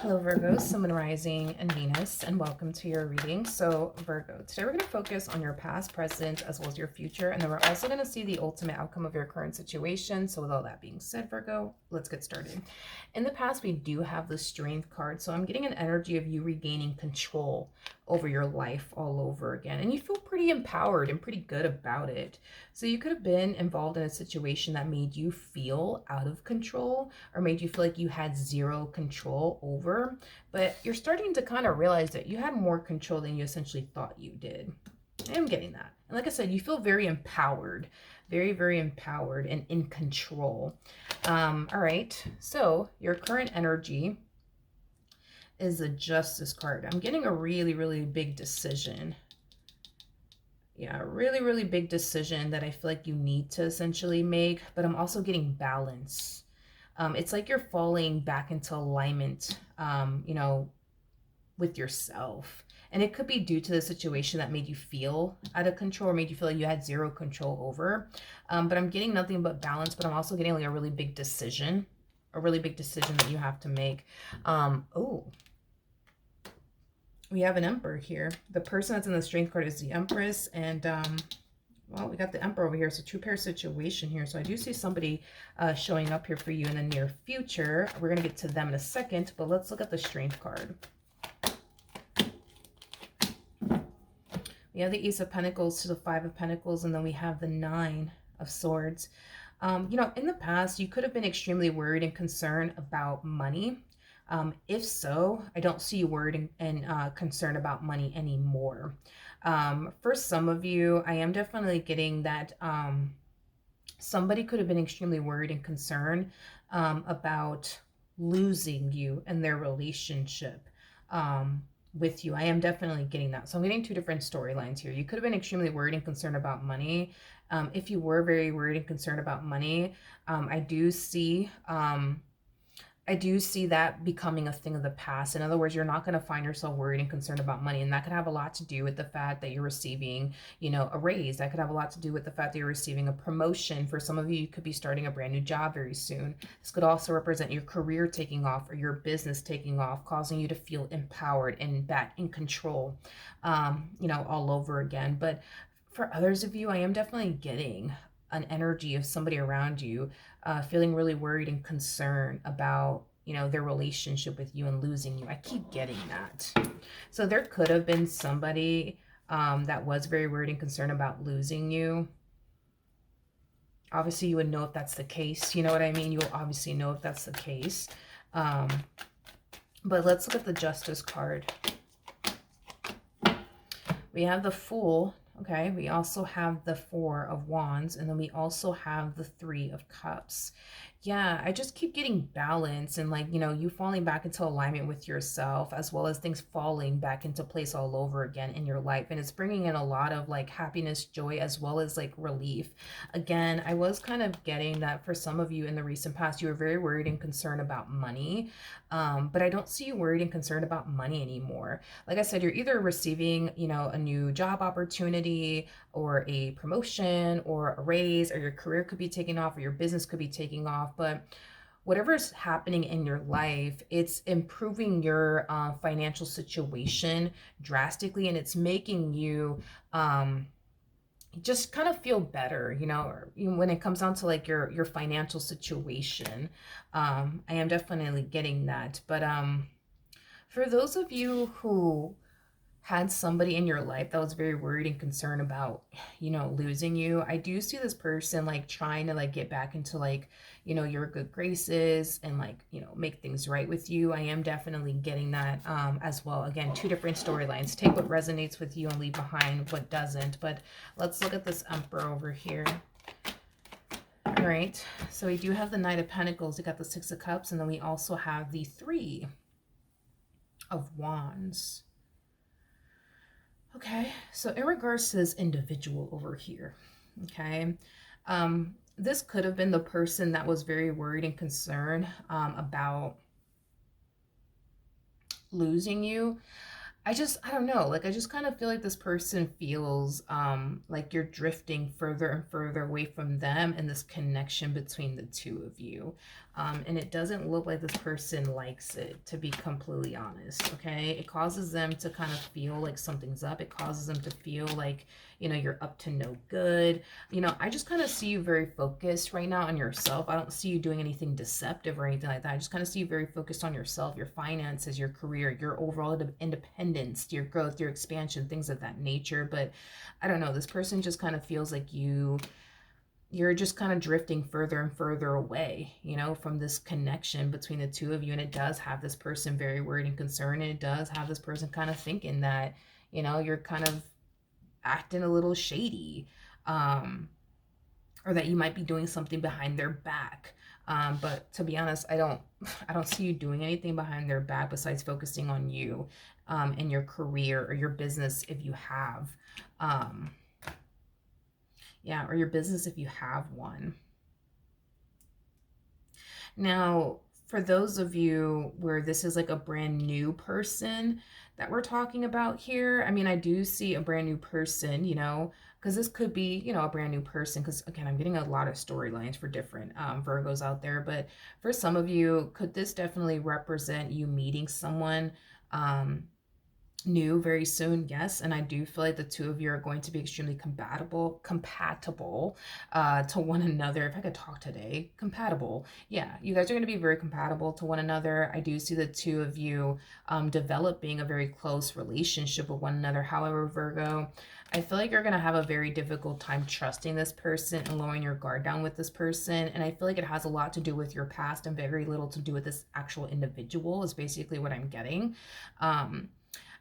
Hello Virgo, Sun, Moon, Rising, and Venus, and welcome to your reading. So Virgo, today we're going to focus on your past, present, as well as your future, and then we're also going to see the ultimate outcome of your current situation. So with all that being said, Virgo, let's get started. In the past, we do have the Strength card, so I'm getting an energy of you regaining control over your life all over again, and you feel pretty empowered and pretty good about it. So you could have been involved in a situation that made you feel out of control or made you feel like you had zero control over, but you're starting to kind of realize that you had more control than you essentially thought you did. I am getting that. And like I said, you feel very empowered, very, very empowered and in control. All right, so your current energy is the Justice card. I'm getting a really, really big decision. Yeah, a really, really big decision that I feel like you need to essentially make, but I'm also getting balance. It's like you're falling back into alignment, with yourself. And it could be due to the situation that made you feel out of control or made you feel like you had zero control over. But I'm getting nothing but balance, but I'm also getting like a really big decision that you have to make. Oh, we have an Emperor here. The person that's in the Strength card is the Empress, and well, we got the Emperor over here. So two-pair situation here. So I do see somebody showing up here for you in the near future. We're going to get to them in a second, but let's look at the Strength card. We have the Ace of Pentacles to the Five of Pentacles, and then we have the Nine of Swords. In the past, you could have been extremely worried and concerned about money. If so, I don't see you worried and concerned about money anymore. For some of you, I am definitely getting that somebody could have been extremely worried and concerned about losing you and their relationship with you. I am definitely getting that. So I'm getting two different storylines here. You could have been extremely worried and concerned about money. If you were very worried and concerned about money, I do see that becoming a thing of the past. In other words, you're not going to find yourself worried and concerned about money. And that could have a lot to do with the fact that you're receiving, a raise. That could have a lot to do with the fact that you're receiving a promotion. For some of you, you could be starting a brand new job very soon. This could also represent your career taking off or your business taking off, causing you to feel empowered and back in control, all over again. But for others of you, I am definitely getting an energy of somebody around you feeling really worried and concerned about their relationship with you and losing you. I keep getting that. So there could have been somebody that was very worried and concerned about losing you. Obviously, you would know if that's the case. You know what I mean? You'll obviously know if that's the case. But let's look at the Justice card. We have the Fool. Okay, we also have the Four of Wands, and then we also have the Three of Cups. Yeah, I just keep getting balance and you falling back into alignment with yourself, as well as things falling back into place all over again in your life. And it's bringing in a lot of happiness, joy, as well as relief. Again, I was kind of getting that for some of you in the recent past, you were very worried and concerned about money. But I don't see you worried and concerned about money anymore. Like I said, you're either receiving, a new job opportunity or a promotion or a raise, or your career could be taking off or your business could be taking off. But whatever's happening in your life, it's improving your financial situation drastically, and it's making you just kind of feel better, when it comes down to your financial situation. I am definitely getting that. But for those of you who had somebody in your life that was very worried and concerned about, losing you, I do see this person trying to get back into your good graces and make things right with you. I am definitely getting that as well. Again, two different storylines. Take what resonates with you and leave behind what doesn't. But let's look at this Emperor over here. All right, so we do have the Knight of Pentacles. We got the Six of Cups, and then we also have the Three of Wands. Okay, so in regards to this individual over here, okay, this could have been the person that was very worried and concerned about losing you. I don't know, I just kind of feel like this person feels like you're drifting further and further away from them and this connection between the two of you. And it doesn't look like this person likes it, to be completely honest, okay? It causes them to kind of feel like something's up. It causes them to feel like, you know, you're up to no good. You know, I just kind of see you very focused right now on yourself. I don't see you doing anything deceptive or anything like that. I just kind of see you very focused on yourself, your finances, your career, your overall independence, your growth, your expansion, things of that nature. But I don't know, this person just kind of feels like you're just kind of drifting further and further away, you know, from this connection between the two of you. And it does have this person very worried and concerned. And it does have this person kind of thinking that, you know, you're kind of acting a little shady, or that you might be doing something behind their back. But to be honest, I don't see you doing anything behind their back besides focusing on you, and your career or your business if you have. Yeah, or your business if you have one. Now, for those of you where this is like a brand new person that we're talking about here, I mean, I do see a brand new person, you know, because this could be, you know, a brand new person, because again, I'm getting a lot of storylines for different Virgos out there. But for some of you, could this definitely represent you meeting someone new very soon? Yes. And I do feel like the two of you are going to be extremely compatible to one another. If I could talk today, compatible. Yeah, you guys are going to be very compatible to one another. I do see the two of you developing a very close relationship with one another. However, Virgo, I feel like you're going to have a very difficult time trusting this person and lowering your guard down with this person. And I feel like it has a lot to do with your past and very little to do with this actual individual, is basically what I'm getting.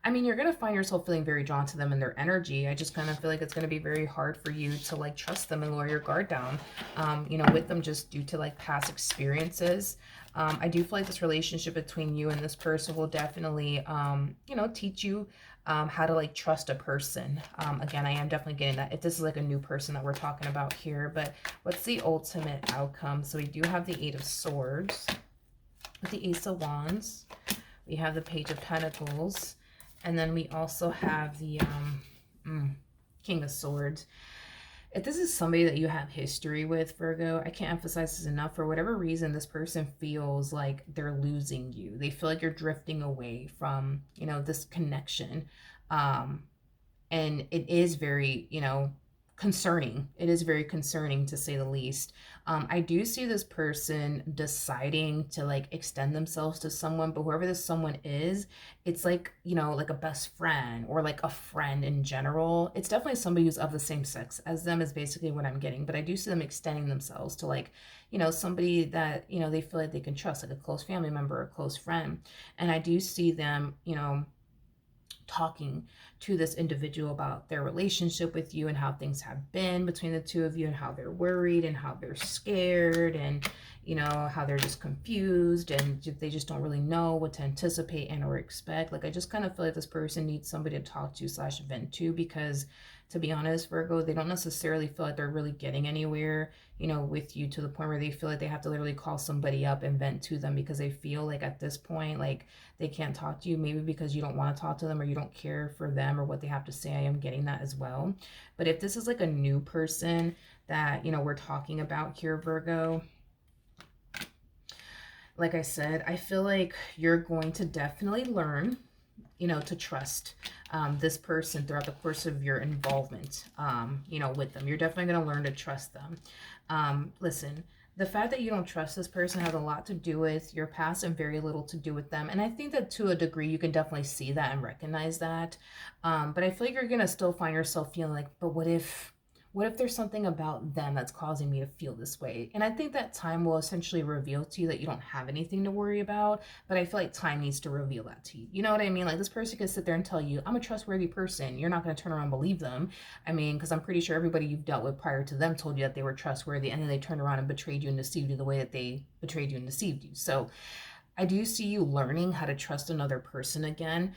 I mean, you're going to find yourself feeling very drawn to them and their energy. I just kind of feel like it's going to be very hard for you to like trust them and lower your guard down, you know, with them, just due to like past experiences. I do feel like this relationship between you and this person will definitely, you know, teach you how to like trust a person. Again, I am definitely getting that if this is like a new person that we're talking about here. But what's the ultimate outcome? So we do have the Eight of Swords with the Ace of Wands. We have the Page of Pentacles. And then we also have the King of Swords. If this is somebody that you have history with, Virgo, I can't emphasize this enough. For whatever reason, this person feels like they're losing you. They feel like you're drifting away from, you know, this connection. And it is very, you know, concerning. It is very concerning, to say the least. I do see this person deciding to like extend themselves to someone, but whoever this someone is, it's like, you know, like a best friend or like a friend in general. It's definitely somebody who's of the same sex as them, is basically what I'm getting. But I do see them extending themselves to like, you know, somebody that, you know, they feel like they can trust, like a close family member or a close friend. And I do see them, you know, talking to this individual about their relationship with you and how things have been between the two of you and how they're worried and how they're scared and, you know, how they're just confused and they just don't really know what to anticipate and or expect. Like, I just kind of feel like this person needs somebody to talk to / vent to, because to be honest, Virgo, they don't necessarily feel like they're really getting anywhere, you know, with you, to the point where they feel like they have to literally call somebody up and vent to them, because they feel like at this point, like, they can't talk to you, maybe because you don't want to talk to them or you don't care for them or what they have to say. I am getting that as well. But if this is like a new person that, you know, we're talking about here, Virgo, like I said, I feel like you're going to definitely learn, you know, to trust this person throughout the course of your involvement, you know, with them. You're definitely going to learn to trust them. Listen, the fact that you don't trust this person has a lot to do with your past and very little to do with them. And I think that to a degree, you can definitely see that and recognize that. But I feel like you're going to still find yourself feeling like, but what if there's something about them that's causing me to feel this way? And I think that time will essentially reveal to you that you don't have anything to worry about, but I feel like time needs to reveal that to you. You know what I mean? Like, this person could sit there and tell you, I'm a trustworthy person. You're not going to turn around and believe them. I mean, because I'm pretty sure everybody you've dealt with prior to them told you that they were trustworthy, and then they turned around and betrayed you and deceived you the way that they betrayed you and deceived you. So I do see you learning how to trust another person again,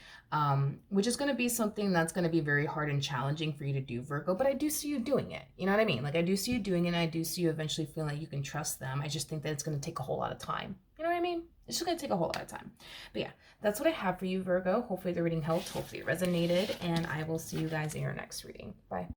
which is going to be something that's going to be very hard and challenging for you to do, Virgo, but I do see you doing it. You know what I mean? Like, I do see you doing it, and I do see you eventually feeling like you can trust them. I just think that it's going to take a whole lot of time. You know what I mean? It's just going to take a whole lot of time. But yeah, that's what I have for you, Virgo. Hopefully the reading helped. Hopefully it resonated, and I will see you guys in your next reading. Bye.